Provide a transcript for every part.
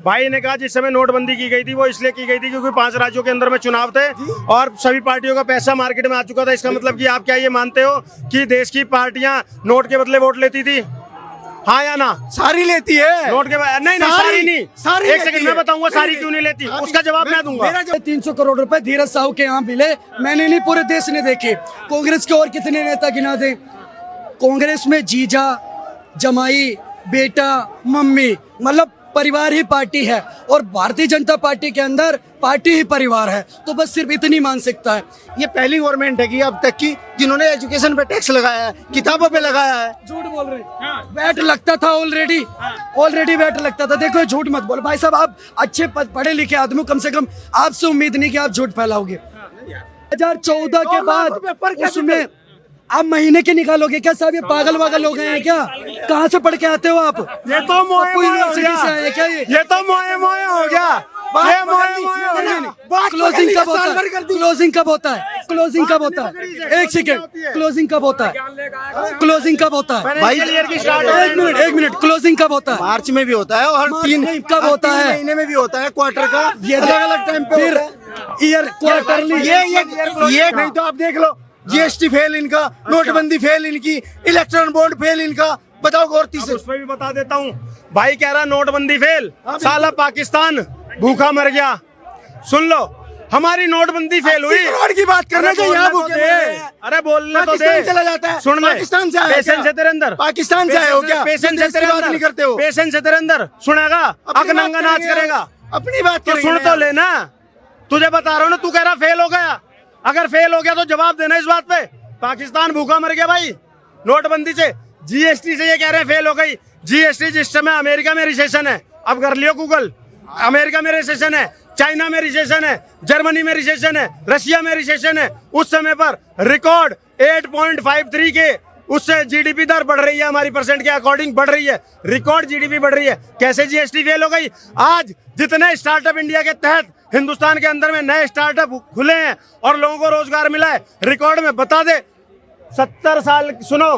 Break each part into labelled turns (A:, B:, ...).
A: भाई ने कहा जिस समय नोटबंदी की गई थी वो इसलिए की गई थी क्योंकि 5 राज्यों के अंदर में चुनाव थे और सभी पार्टियों का पैसा मार्केट में आ चुका था। इसका मतलब कि आप क्या ये मानते हो कि देश की पार्टियां नोट के बदले वोट लेती थी? हाँ या ना?
B: सारी लेती है
A: नोट के नहीं सारी नहीं,
B: सारी
A: एक सेकंड मैं बताऊंगा सारी क्यों नहीं लेती, उसका जवाब मैं दूंगा।
C: 300 करोड़ रुपए धीरज साहू के यहाँ मिले, मैंने नहीं पूरे देश ने देखे। कांग्रेस के और कितने नेता गिना दे? कांग्रेस में जीजा, जमाई, बेटा, मम्मी, मतलब परिवार ही पार्टी है और भारतीय जनता पार्टी के अंदर पार्टी ही परिवार है। तो बस सिर्फ इतनी मानसिकता है।
B: ये पहली गवर्नमेंट है कि अब तक की जिन्होंने एजुकेशन पे टैक्स लगाया है, किताबों पे लगाया है।
C: झूठ बोल रहे हैं। वैट लगता था ऑलरेडी वैट लगता था। देखो झूठ मत बोलो भाई साहब, आप अच्छे पढ़े लिखे आदमी, कम से कम आपसे उम्मीद नहीं कि आप झूठ फैलाओगे। 2014 के बाद उसमें आप महीने के निकालोगे क्या साहब? ये पागल वागल हो गए हैं क्या? कहाँ से पढ़ के आते हो आप?
A: ये तो मोए
C: यूनिवर्सिटी से आए क्या?
A: ये तो मोए हो गया। ये मोए हो गया।
C: क्लोजिंग कब होता है? क्लोजिंग कब होता है? क्लोजिंग कब होता है? एक सेकेंड, क्लोजिंग कब होता है? क्लोजिंग कब होता है
B: भाई?
C: एक मिनट, क्लोजिंग कब होता है?
B: मार्च में भी होता है और हर 3
C: कब होता है?
B: महीने में भी होता है, क्वार्टर का।
C: ये
B: अलग अलग टाइम पे
C: फिर ईयर क्वार्टरली।
B: ये नहीं तो आप देख लो, जीएसटी फेल इनका, नोटबंदी फेल इनकी, इलेक्ट्रॉन बॉन्ड फेल इनका। बताओ गौर तीसरे
A: उसमें भी बता देता हूँ। भाई कह रहा नोटबंदी फेल, साला पाकिस्तान भूखा मर गया। सुन लो, हमारी नोटबंदी फेल हुई।
B: करोड़ की बात करना चाहिए।
A: अरे बोलने तो दे।
B: चला जाता है।
A: सुन ले,
B: पाकिस्तान से आए
A: पेशेंस है तेरे अंदर?
B: पाकिस्तान से आए हो क्या?
A: पेशेंस है तेरे अंदर?
B: नहीं करते हो?
A: पेशेंस है तेरे अंदर? सुनेगा अकनंगा नाच करेगा?
B: अपनी बात
A: तो सुन तो लेना, तुझे बता रहा हूँ ना। तू कह रहा फेल हो गया, अगर फेल हो गया तो जवाब देना इस बात पे। पाकिस्तान भूखा मर गया भाई नोटबंदी से। जीएसटी से ये कह रहे हैं फेल हो गई। जीएसटी जिस समय अमेरिका में रिसेशन है, अब कर लियो गूगल, अमेरिका में रिसेशन है, चाइना में रिसेशन है, जर्मनी में रिसेशन है, रशिया में रिसेशन है, उस समय पर रिकॉर्ड 8.53 के उससे जीडीपी दर बढ़ रही है, हमारी परसेंट के अकॉर्डिंग बढ़ रही है, रिकॉर्ड जीडीपी बढ़ रही है। कैसे जीएसटी फेल हो गई? आज जितने स्टार्टअप इंडिया के तहत हिंदुस्तान के अंदर में नए स्टार्टअप खुले हैं और लोगों को रोजगार मिला है, रिकॉर्ड में बता दे। 70 साल सुनो,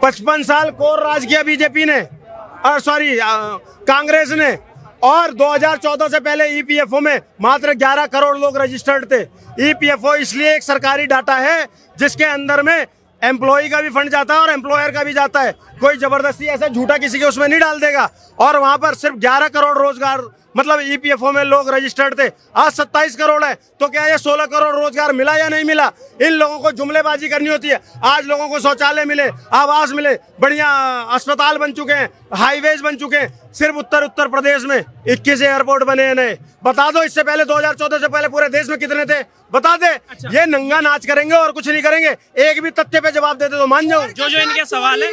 A: 55 साल कोर राज किया बीजेपी ने, सॉरी कांग्रेस ने, और 2014 से पहले ईपीएफओ में मात्र 11 करोड़ लोग रजिस्टर्ड थे। ईपीएफओ इसलिए एक सरकारी डाटा है जिसके अंदर में एम्प्लॉय का भी फंड जाता है और एम्प्लॉयर का भी जाता है। कोई जबरदस्ती ऐसा झूठा किसी के उसमें नहीं डाल देगा। और वहां पर सिर्फ 11 करोड़ रोजगार मतलब ईपीएफओ में लोग रजिस्टर्ड थे, आज 27 करोड़ है। तो क्या ये 16 करोड़ रोजगार मिला या नहीं मिला? इन लोगों को जुमलेबाजी करनी होती है। आज लोगों को शौचालय मिले, आवास मिले, बढ़िया अस्पताल बन चुके हैं, हाईवेज बन चुके हैं। सिर्फ उत्तर प्रदेश में 21 एयरपोर्ट बने हैं नए। बता दो इससे पहले 2014 से पहले पूरे देश में कितने थे? बता दे। अच्छा। ये नंगा नाच करेंगे और कुछ नहीं करेंगे। एक भी तथ्य पे जवाब देते तो मान जाओ।
D: जो इनके सवाल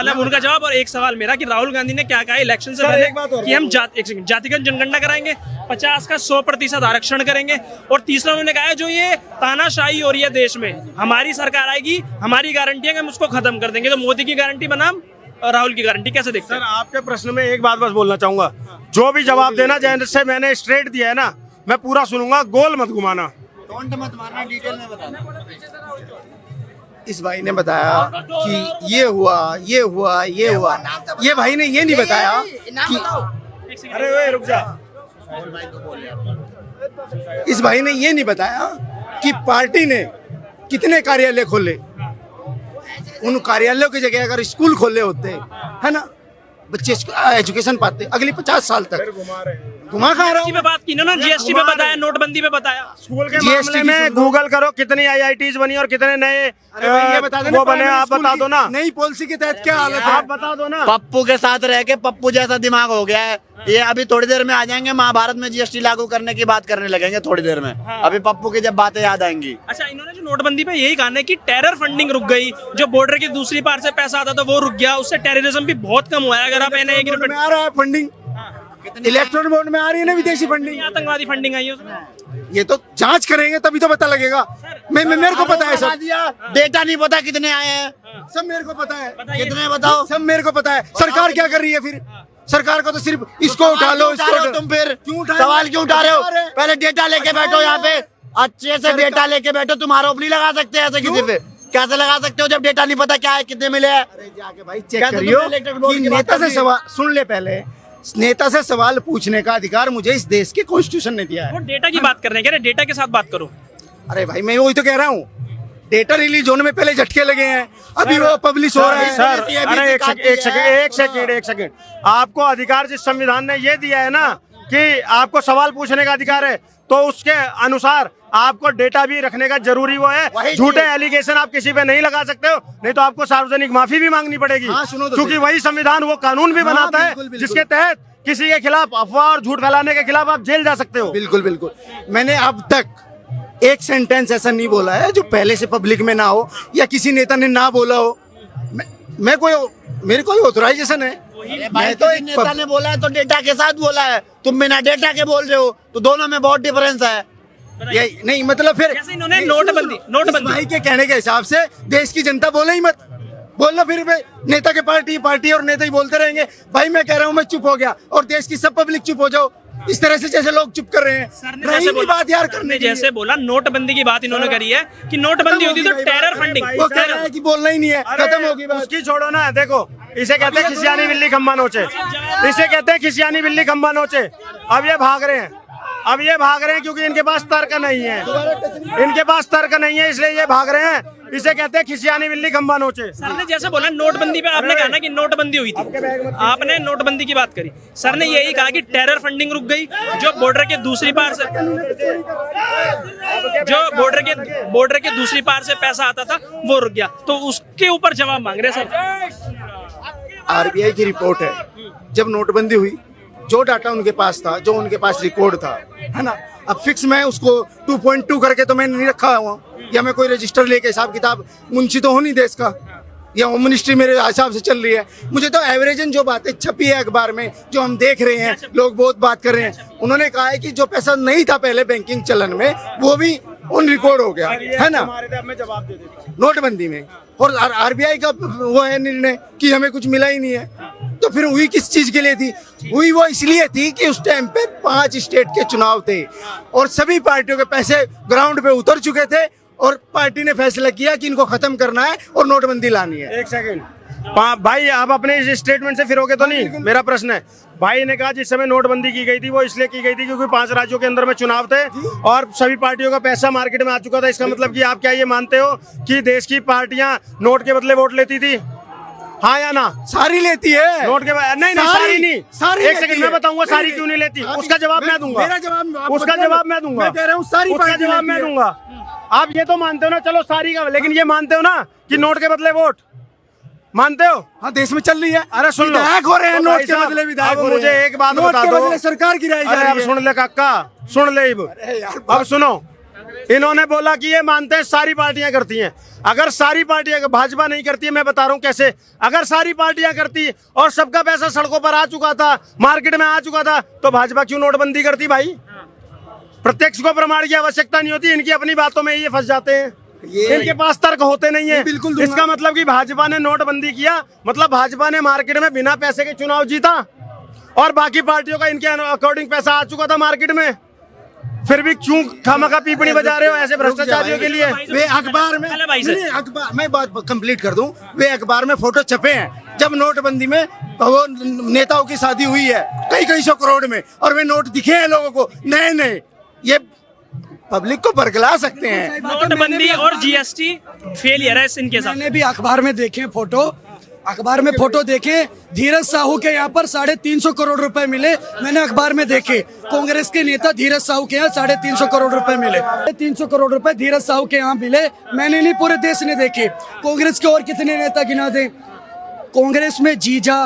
D: है उनका जवाब, और एक सवाल मेरा कि राहुल गांधी ने क्या कहा इलेक्शन से पहले कि हम जातिगत जनगणना कराएंगे, 50 का 100% आरक्षण करेंगे, और तीसरा उन्होंने कहा है जो ये तानाशाही हो रही है देश में, हमारी सरकार आएगी, हमारी गारंटी है कि हम उसको खत्म कर देंगे। तो मोदी की गारंटी बनाम और राहुल की गारंटी कैसे देखते हैं?
A: सर आपके प्रश्न में एक बात बस बोलना चाहूंगा, जो भी जवाब देना जैसे मैंने स्ट्रेट दिया है ना, मैं पूरा सुनूंगा, गोल मत घुमाना।
B: टोंट मत मारना, डिटेल में बताना। इस भाई ने बताया कि ये हुआ, ये हुआ, ये हुआ। ये भाई ने ये नहीं बताया कि
A: अरे रुक जा।
B: इस भाई ने ये नहीं बताया कि पार्टी ने कितने कार्यालय खोले। उन कार्यालयों की जगह अगर स्कूल खोले होते, है ना, बच्चे एजुकेशन पाते अगली 50 साल तक। घुमा खा रहा हूँ।
D: बात की ना, जीएसटी पे बताया, नोटबंदी पे बताया,
A: स्कूल के मामले में गूगल करो कितनी आईआईटीज बनी और कितने नए वो बने, आप बता दो ना।
B: नई पॉलिसी के तहत क्या हालत है
A: आप बता दो ना।
E: पप्पू के साथ रह के पप्पू जैसा दिमाग हो गया है। ये अभी थोड़ी देर में आ जाएंगे, महाभारत में जीएसटी लागू करने की बात करने लगेंगे थोड़ी देर में।
D: हाँ।
E: अभी पप्पू की जब बातें याद आएंगी।
D: अच्छा, इन्होंने जो नोटबंदी पे यही कहा है कि टेरर फंडिंग रुक गई, जो बॉर्डर की दूसरी पार से पैसा आता था वो रुक गया, उससे टेररिज्म भी बहुत कम हुआ है। अगर आप एनआईए की
B: आ रहा है फंडिंग, इलेक्ट्रॉन बोर्ड में आ रही है ना विदेशी फंडिंग,
D: आतंकवादी फंडिंग आई है उसमें।
B: ये तो जांच करेंगे तभी तो पता लगेगा। मेरे को पता है सब,
E: डेटा नहीं पता कितने आए हैं,
B: सब मेरे को पता है।
E: कितने बताओ,
B: सब मेरे को पता है। सरकार क्या कर रही है फिर? सरकार को तो सिर्फ इसको उठा लो, इसको उठा लो।
E: तुम फिर
B: क्यों
E: सवाल क्यों उठा रहे हो? पहले डेटा लेके बैठो यहाँ पे, अच्छे से डेटा लेके बैठो। तुम आरोप नहीं लगा सकते ऐसे किसी पे। कैसे लगा सकते हो जब डेटा नहीं पता क्या है, कितने मिले हैं?
B: अरे जाके भाई चेक करियो कि नेता से सवाल सुन ले पहले नेता से सवाल पूछने का अधिकार मुझे इस देश के कॉन्स्टिट्यूशन ने दिया
D: वो
B: है।
D: डेटा की बात कर रहे हैं, कह रहे हैं डेटा के साथ बात करो।
B: अरे भाई मैं वही तो कह रहा हूँ, डेटा रिलीज होने में पहले झटके लगे हैं, अभी वो पब्लिश हो रहा है।
A: सर अरे एक सेकंड आपको अधिकार जिस संविधान ने ये दिया है ना कि आपको सवाल पूछने का अधिकार है, तो उसके अनुसार आपको डेटा भी रखने का जरूरी वो है। झूठे एलिगेशन आप किसी पे नहीं लगा सकते हो, नहीं तो आपको सार्वजनिक माफी भी मांगनी पड़ेगी।
B: हाँ, सुनो तो
A: क्योंकि
B: सही।
A: वही संविधान वो कानून भी बनाता है
B: बिल्कुल, बिल्कुल।
A: जिसके तहत किसी के खिलाफ अफवाह और झूठ फैलाने के खिलाफ आप जेल जा सकते हो।
B: बिल्कुल बिल्कुल, मैंने अब तक एक सेंटेंस ऐसा नहीं बोला है जो पहले से पब्लिक में ना हो या किसी नेता ने ना बोला हो। मैं कोई, मेरी कोई ऑथराइजेशन है। मैं तो एक
E: नेता ने बोला है तो डेटा के साथ बोला है, तुम बिना डेटा के बोल रहे हो, तो दोनों में बहुत डिफरेंस है।
B: ये नहीं मतलब फिर
D: जैसे इन्होंने नोटबंदी
B: इस भाई के कहने के हिसाब से देश की जनता बोले ही मत, बोल लो फिर नेता के पार्टी और नेता ही बोलते रहेंगे। भाई मैं कह रहा हूँ मैं चुप हो गया और देश की सब पब्लिक चुप हो जाओ, इस तरह से जैसे लोग चुप कर रहे हैं।
D: सर ने
B: रही
D: जैसे
B: नहीं
D: बोला,
B: बात यार
D: सर
B: करने
D: ने
B: की।
D: जैसे बोला नोटबंदी की बात इन्होंने करी है कि नोटबंदी होती तो टेरर फंडिंग।
B: वो कह रहा है कि बोलना ही नहीं है, खत्म होगी बात।
A: उसकी छोड़ो ना, देखो इसे कहते हैं खिसियानी बिल्ली खंबा नोचे, इसे कहते हैं खिसियानी बिल्ली खंबा नोचे। अब ये भाग रहे हैं, क्योंकि इनके पास तर्क नहीं है, इसलिए ये भाग रहे हैं। इसे कहते हैं खिसियानी बिल्ली खंबा नोचे।
D: सर ने जैसे बोला नोटबंदी पे, आपने कहा ना कि नोटबंदी हुई थी, आपने नोटबंदी की बात करी। सर ने यही कहा कि टेरर फंडिंग रुक गई, जो बॉर्डर के दूसरी पार से पैसा आता था वो रुक गया, तो उसके ऊपर जवाब मांग रहे सर।
B: आरबीआई की रिपोर्ट है, जब नोटबंदी हुई जो डाटा उनके पास था, जो उनके पास रिकॉर्ड था, है ना, अब फिक्स मैं उसको 2.2 करके तो मैंने नहीं रखा हुआ, या मैं कोई रजिस्टर लेके हिसाब किताब, मुंशी तो हो नहीं देश का, या होम मिनिस्ट्री मेरे हिसाब से चल रही है। मुझे तो एवरेजन जो बातें छपी है अखबार में, जो हम देख रहे हैं, लोग बहुत बात कर रहे हैं, उन्होंने कहा है कि जो पैसा नहीं था पहले बैंकिंग चलन में वो भी ऑन रिकॉर्ड हो गया, है ना,
A: जवाब दे देते
B: नोटबंदी में। और आरबीआई का वो है निर्णय कि हमें कुछ मिला ही नहीं है, तो फिर हुई किस चीज के लिए थी? हुई वो इसलिए थी कि उस टाइम पे 5 स्टेट के चुनाव थे और सभी पार्टियों के पैसे ग्राउंड पे उतर चुके थे और पार्टी ने फैसला किया कि इनको खत्म करना है और नोटबंदी लानी है।
A: एक सेकंड भाई, आप अपने इस स्टेटमेंट से फिरोगे तो नहीं? मेरा प्रश्न है, भाई ने कहा जिस समय नोटबंदी की गई थी वो इसलिए की गई थी क्योंकि 5 राज्यों के अंदर में चुनाव थे और सभी पार्टियों का पैसा मार्केट में आ चुका था। इसका मतलब कि आप क्या ये मानते हो कि देश की पार्टियां नोट के बदले वोट लेती थी? हाँ या ना?
B: सारी लेती है
A: नोट के नहीं, सारी नहीं। एक सेकंड मैं बताऊंगा सारी क्यों नहीं लेती, उसका जवाब मैं दूंगा।
B: मेरा जवाब
A: उसका जवाब मैं दूंगा।
B: मैं कह रहा हूँ सारी
A: उसका
B: पार्टी
A: जवाब मैं
B: लेती है।
A: दूंगा। आप ये तो मानते हो ना, चलो सारी का, लेकिन ये मानते हो ना कि नोट के बदले वोट मानते हो?
B: हाँ, देश में चल रही है।
A: अरे सुन लो,
B: विधायक हो रहे हैं,
A: तो
B: नोट
A: भाई
B: के
A: साहब,
B: बदले विधायक
A: अब
B: हो रहे
A: मुझे
B: हैं।
A: एक बात
B: नोट
A: बता
B: के
A: दो।
B: बदले सरकार गिराई जा
A: अरे
B: रही
A: अब
B: है।
A: सुन ले काका, सुन ले अब सुनो, इन्होंने बोला कि ये मानते हैं सारी पार्टियां करती हैं। अगर सारी पार्टियां, भाजपा नहीं करती है, मैं बता रहा हूं कैसे। अगर सारी पार्टियां करती और सबका पैसा सड़कों पर आ चुका था, मार्केट में आ चुका था, तो भाजपा क्यों नोटबंदी करती? भाई प्रत्यक्ष को प्रमाण की आवश्यकता नहीं होती, इनकी अपनी बातों में ये फंस जाते हैं, इनके पास तर्क होते नहीं है।
B: बिल्कुल दूंगा।
A: इसका मतलब कि भाजपा ने नोटबंदी किया, मतलब भाजपा ने मार्केट में बिना पैसे के चुनाव जीता और बाकी पार्टियों का इनके अकॉर्डिंग पैसा आ चुका था मार्केट में। फिर भी क्यों खामखा पीपणी बजा रहे हो ऐसे भ्रष्टाचारियों के लिए?
B: वे अखबार में, नहीं, अखबार, मैं बात कंप्लीट कर दूं, वे अखबार में फोटो छपे हैं जब नोटबंदी में वो नेताओं की शादी हुई है कई 100 करोड़ में, और वे नोट दिखे हैं लोगों को नए। ये पब्लिक को बरगला सकते हैं।
D: नोटबंदी और जीएसटी फेलियर है इनके साथ।
C: मैंने भी अखबार में देखे फोटो देखे, धीरज साहू के यहाँ पर 350 करोड़ रुपए मिले। मैंने अखबार में देखे, कांग्रेस के नेता धीरज साहू के यहाँ 350 करोड़ रुपए मिले। 350 करोड़ रुपए धीरज साहू के यहाँ मिले। मैंने नहीं, पूरे देश ने देखे। कांग्रेस के और कितने नेता गिना दे? कांग्रेस में जीजा,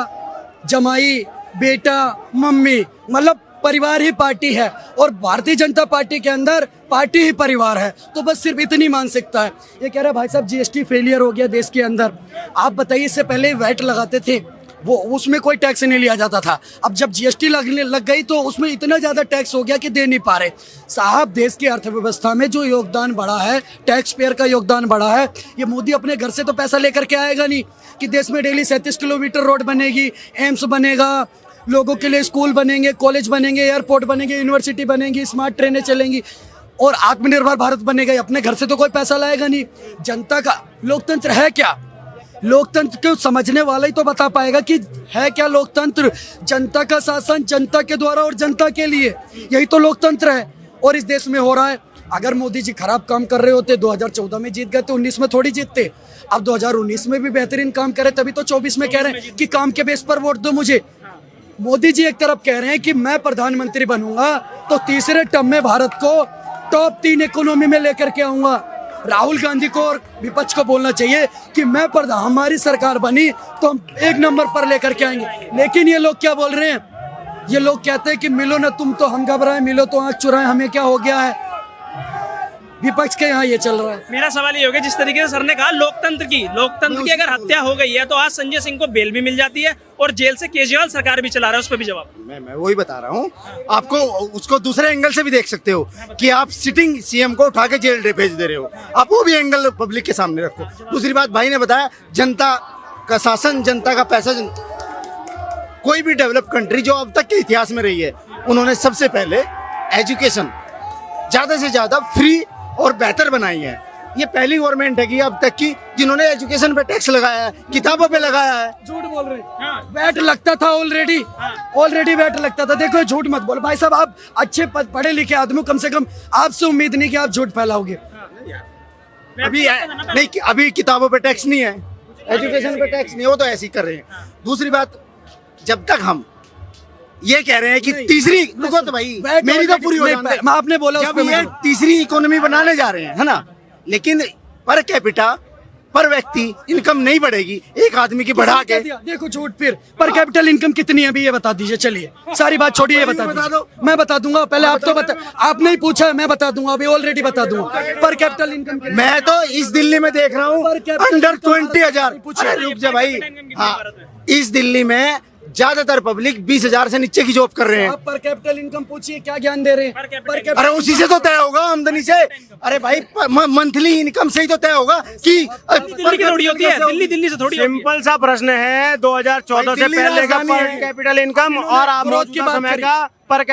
C: जमाई, बेटा, मम्मी, मतलब परिवार ही पार्टी है, और भारतीय जनता पार्टी के अंदर पार्टी ही परिवार है। तो बस सिर्फ इतनी मानसिकता है। ये कह रहा है भाई साहब जीएसटी फेलियर हो गया देश के अंदर। आप बताइए, इससे पहले वैट लगाते थे, वो उसमें कोई टैक्स नहीं लिया जाता था। अब जब जीएसटी लगने लग गई तो उसमें इतना ज्यादा टैक्स हो गया कि दे नहीं पा रहे। साहब, देश की अर्थव्यवस्था में जो योगदान बढ़ा है, टैक्स पेयर का योगदान बढ़ा है, ये मोदी अपने घर से तो पैसा लेकर के आएगा नहीं कि देश में डेली 37 किलोमीटर रोड बनेगी, एम्स बनेगा, लोगों के लिए स्कूल बनेंगे, कॉलेज बनेंगे, एयरपोर्ट बनेंगे, यूनिवर्सिटी बनेगी, स्मार्ट ट्रेनें चलेंगी और आत्मनिर्भर भारत बनेगा। अपने घर से तो कोई पैसा लाएगा नहीं। जनता का लोकतंत्र है क्या? लोकतंत्र को समझने वाला ही तो बता पाएगा कि है क्या लोकतंत्र। जनता का शासन जनता के द्वारा और जनता के लिए, यही तो लोकतंत्र है। और इस देश में हो रहा है। अगर मोदी जी खराब काम कर रहे होते 2014 में जीत गए तो 19 में थोड़ी जीतते। अब 2019 में भी बेहतरीन काम करे तभी तो 24 में कह रहे हैं कि काम के बेस पर वोट दो मुझे। मोदी जी एक तरफ कह रहे हैं कि मैं प्रधानमंत्री बनूंगा तो तीसरे टर्म में भारत को टॉप 3 इकोनॉमी में लेकर के आऊंगा। राहुल गांधी को और विपक्ष को बोलना चाहिए कि मैं हमारी सरकार बनी तो हम 1 नंबर पर लेकर के आएंगे। लेकिन ये लोग क्या बोल रहे हैं, ये लोग कहते हैं कि मिलो ना तुम तो हम घबराए, मिलो तो आंख चुराए, हमें क्या हो गया है। विपक्ष के यहाँ ये चल रहा है।
D: मेरा सवाल ये होगा, जिस तरीके से सर ने कहा लोकतंत्र की अगर हत्या हो गई है तो आज संजय सिंह को बेल भी मिल जाती है और जेल से केजरीवाल सरकार भी चला रहा है, उस पर भी जवाब।
B: मैं वही बता रहा हूँ आपको, उसको दूसरे एंगल से भी देख सकते हो कि आप सिटिंग सीएम को उठा के जेल भेज दे रहे हो, आप वो भी एंगल पब्लिक के सामने रखो। दूसरी बात भाई ने बताया, जनता का शासन जनता का पैसा। कोई भी डेवलप कंट्री जो अब तक के इतिहास में रही है, उन्होंने सबसे पहले एजुकेशन ज्यादा से ज्यादा फ्री और बेहतर बनाई है। ये पहली गवर्नमेंट है कि अब तक की जिन्होंने एजुकेशन पे टैक्स लगाया है, किताबों पे लगाया है।
C: झूठ बोल रहे हैं, वैट लगता था ऑलरेडी वैट लगता था। देखो झूठ मत बोलो भाई साहब, आप अच्छे पढ़े लिखे आदमी, कम से कम आपसे उम्मीद नहीं कि आप झूठ फैलाओगे।
B: अभी किताबों पे टैक्स नहीं है, एजुकेशन पे टैक्स नहीं है, वो तो ऐसे ही कर रहे हैं। दूसरी बात, जब तक हम ये कह रहे हैं कि तीसरी, रुको तो भाई मेरी तो पूरी हो जाने दे।
C: आपने बोला
B: जब ये तीसरी इकोनॉमी बनाने जा रहे हैं, है ना, लेकिन पर कैपिटा पर व्यक्ति इनकम नहीं बढ़ेगी, एक आदमी की बढ़ा के।
C: देखो झूठ, फिर पर कैपिटल इनकम कितनी है अभी ये बता दीजिए। चलिए सारी बात छोड़िए, ये बता दो। मैं बता दूंगा, पहले आप तो बता, आपने ही पूछा, मैं बता दूंगा, अभी ऑलरेडी बता दूंगा पर कैपिटल इनकम।
B: मैं तो इस दिल्ली में देख रहा हूँ अंडर 20,000। रुक जा भाई, हाँ, इस दिल्ली में ज्यादातर पब्लिक 20,000 से नीचे की जॉब कर रहे हैं।
C: आप पर कैपिटल इनकम पूछिए, क्या ज्ञान दे रहे हैं।
B: अरे उसी से तो तय होगा, आमदनी से। अरे भाई मंथली इनकम से ही तो तय होगा कि
D: दिल्ली की थोड़ी होती है, दिल्ली से थोड़ी।
A: सिंपल सा प्रश्न है, 2014 से पहले का पर कैपिटल इनकम और आप मौजूदा समय का पर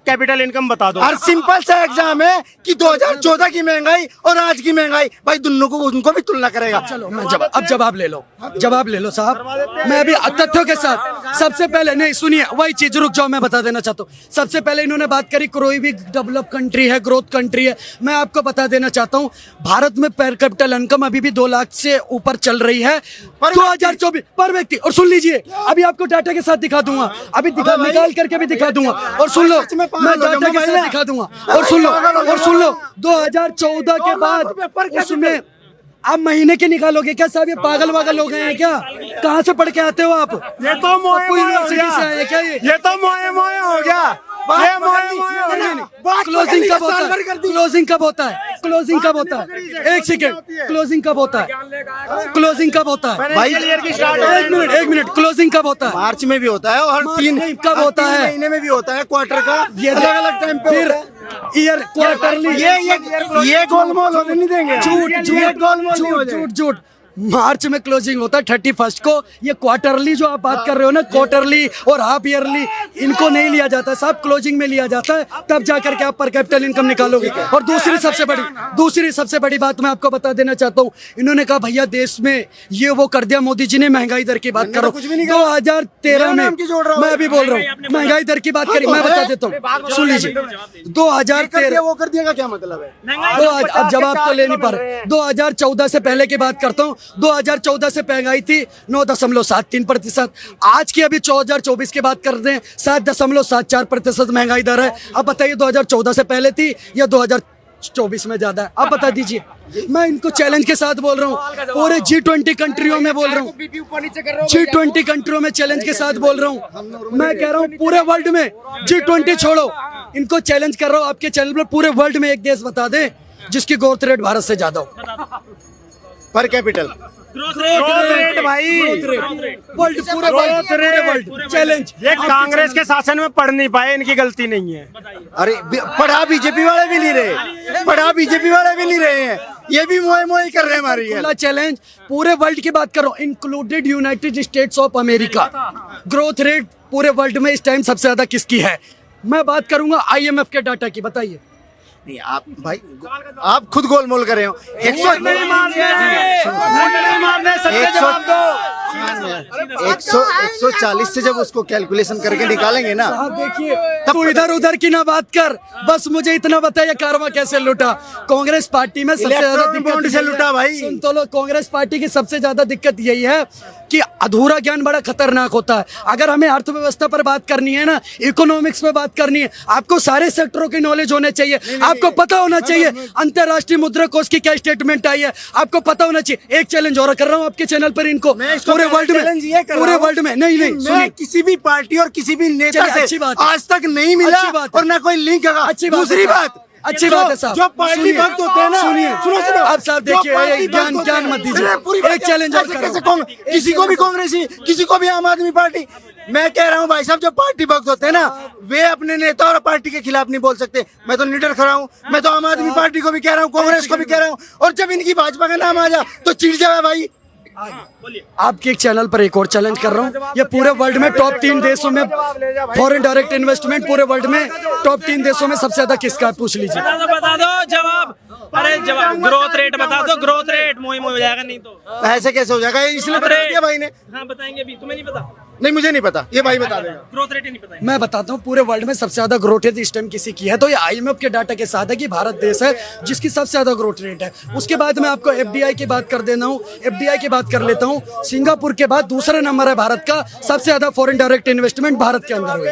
A: कैपिटल इनकम बता दो।
B: और सिंपल सा एग्जाम है कि 2014 की महंगाई और आज की महंगाई, भाई दोनों को उनको भी तुलना करेगा।
C: चलो मैं अब जवाब ले लो साहब। मैं अभी तथ्यों के साथ, सबसे पहले नहीं सुनिए, वही चीज, रुक जाओ, मैं बता देना चाहता हूँ। सबसे पहले इन्होंने बात करी कोई भी डेवलप कंट्री है, ग्रोथ कंट्री है। मैं आपको बता देना चाहता हूँ, भारत में पर कैपिटल इनकम अभी भी 2 लाख से ऊपर चल रही है 2024 पर व्यक्ति। और सुन लीजिए, अभी आपको डाटा के साथ दिखा दूंगा, अभी निकाल करके भी दिखा दूंगा। और सुन लो, मैं डाटा के साथ दिखा दूंगा। और सुन लो 2014 के बाद उसमें आप महीने के निकालोगे क्या साहब? ये पागल वागल हो गए हैं क्या? कहाँ से पढ़ के आते हो आप?
A: ये तो मोए
C: यूनिवर्सिटी से आए हैं क्या?
A: ये तो मोए हो गया।
C: क्लोजिंग कब होता है? क्लोजिंग कब होता है? क्लोजिंग कब होता है? एक सेकेंड, क्लोजिंग कब होता है? क्लोजिंग कब होता है
B: भाई?
C: एक मिनट, क्लोजिंग कब होता है?
B: मार्च में भी होता है और 3
C: कब होता है?
B: महीने में भी होता है, क्वार्टर का।
C: ये
B: अलग अलग टाइम पे
C: फिर ईयर क्वार्टरली,
B: ये गोलमोल होने नहीं देंगे।
C: झूठ। मार्च में क्लोजिंग होता है 31 को। ये क्वार्टरली जो आप बात कर रहे हो ना, क्वार्टरली और हाफ ईयरली, इनको नहीं लिया जाता साहब, क्लोजिंग में लिया जाता है, तब जाकर के आप पर कैपिटल इनकम निकालोगे। और दूसरी सबसे बड़ी बात मैं आपको बता देना चाहता हूँ, इन्होंने कहा भैया देश में ये वो कर दिया मोदी जी ने, महंगाई दर की बात करो। 2013 में, मैं अभी बोल रहा हूँ, महंगाई दर की बात करी, मैं बता देता हूँ, सुन लीजिए। 2013
B: वो कर दिया का क्या मतलब है?
C: अब जवाब तो ले नहीं पा रहे। 2014 से पहले की बात करता हूँ। 2014 से महंगाई थी 9.73%। आज की अभी 2024 की बात कर रहे हैं, 7.74% महंगाई दर है। अब बताइए 2014 से पहले थी या 2024 में ज्यादा है? आप बता दीजिए। मैं इनको चैलेंज के साथ बोल रहा हूँ, पूरे G20 कंट्रियों में बोल रहा हूँ, G20 कंट्रियों में चैलेंज के साथ बोल रहा हूँ। मैं कह रहा हूँ पूरे वर्ल्ड में, G20 छोड़ो, इनको चैलेंज कर रहा हूँ आपके चैनल पर, पूरे वर्ल्ड में एक देश बता दें जिसकी ग्रोथ रेट भारत से ज्यादा हो
B: पर कैपिटल।
A: ग्रोथ रेट भाई,
C: वर्ल्ड, पूरे वर्ल्ड चैलेंज।
A: ये कांग्रेस के शासन में पढ़ नहीं पाए, इनकी गलती नहीं है।
B: अरे पढ़ा बीजेपी वाले भी नहीं रहे हैं, ये भी मोए कर रहे हैं हमारी।
C: चैलेंज पूरे वर्ल्ड की बात करो, included United states of America. Growth rate पूरे वर्ल्ड में इस टाइम सबसे ज्यादा किसकी है? मैं बात करूंगा IMF के डाटा की, बताइए।
B: नहीं आप भाई आप खुद गोलमोल कर रहे हो। 140 से जब उसको कैलकुलेशन करके निकालेंगे ना,
C: आप देखिए तू इधर उधर की ना बात कर, बस मुझे इतना बता ये कारवा कैसे लूटा। कांग्रेस पार्टी में सबसे ज्यादा दिक्कत
B: से लूटा भाई।
C: सुन तो लो, कांग्रेस पार्टी की सबसे ज्यादा दिक्कत यही है कि अधूरा ज्ञान बड़ा खतरनाक होता है। अगर हमें अर्थव्यवस्था पर बात करनी है ना, इकोनॉमिक्स में बात करनी है, आपको सारे सेक्टरों की नॉलेज होने चाहिए। आपको पता होना चाहिए अंतरराष्ट्रीय मुद्रा कोष की क्या स्टेटमेंट आई है, आपको पता होना चाहिए। एक चैलेंज और कर रहा हूँ आपके चैनल पर इनको, पूरे वर्ल्ड में नहीं
B: मैं किसी भी पार्टी और किसी भी नेता
C: चलिए, अच्छी
B: से
C: बात है।
B: आज तक नहीं मिला
C: अच्छी बात है।
B: और ना कोई लिंक है।
C: अच्छी बात है
B: दूसरी
C: साहब।
B: बात,
C: अच्छी बात है साहब।
B: जो पार्टी भक्त होते हैं ना,
C: सुनिए
B: सुनो
C: आप साहब देखिए, ज्ञान मत दीजिए। एक चैलेंज और कर रहा हूं।
B: किसी को भी कांग्रेसी, किसी को भी आम आदमी पार्टी, मैं कह रहा हूँ भाई साहब, जो पार्टी भक्त होते हैं ना, वे अपने नेता और पार्टी के खिलाफ नहीं बोल सकते। मैं तो निडर खड़ा हूँ, मैं तो आम आदमी पार्टी को भी कह रहा हूँ, कांग्रेस को भी कह रहा हूँ, और जब इनकी भाजपा का नाम आ जा तो चिढ़ जाए भाई।
C: आपके एक चैनल पर एक और चैलेंज कर रहा हूँ, ये पूरे वर्ल्ड में टॉप 3 देशों में फॉरेन डायरेक्ट इन्वेस्टमेंट, पूरे वर्ल्ड में टॉप 3 देशों में सबसे ज्यादा किसका है, पूछ लीजिए।
D: बता दो जवाब। अरे जवाब, ग्रोथ रेट बता दो, ग्रोथ रेट। मोही हो जाएगा नहीं तो
B: ऐसे कैसे हो जाएगा, इसलिए बता दिया भाई ने।
D: हाँ बताएंगे अभी, तुम्हें नहीं पता?
B: नहीं मुझे नहीं पता, ये भाई बता देगा।
D: ग्रोथ रेट ही नहीं पता है।
C: मैं बताता हूँ, पूरे वर्ल्ड में सबसे ज्यादा ग्रोथ रेट इस टाइम किसी की है तो ये IMF के डाटा के साथ है कि भारत देश है जिसकी सबसे ज्यादा ग्रोथ रेट है। उसके बाद मैं आपको FDI की बात कर देना हूँ, FDI की बात कर लेता हूँ। सिंगापुर के बाद दूसरा नंबर है भारत का, सबसे ज्यादा फॉरेन डायरेक्ट इन्वेस्टमेंट भारत के अंदर हुई है।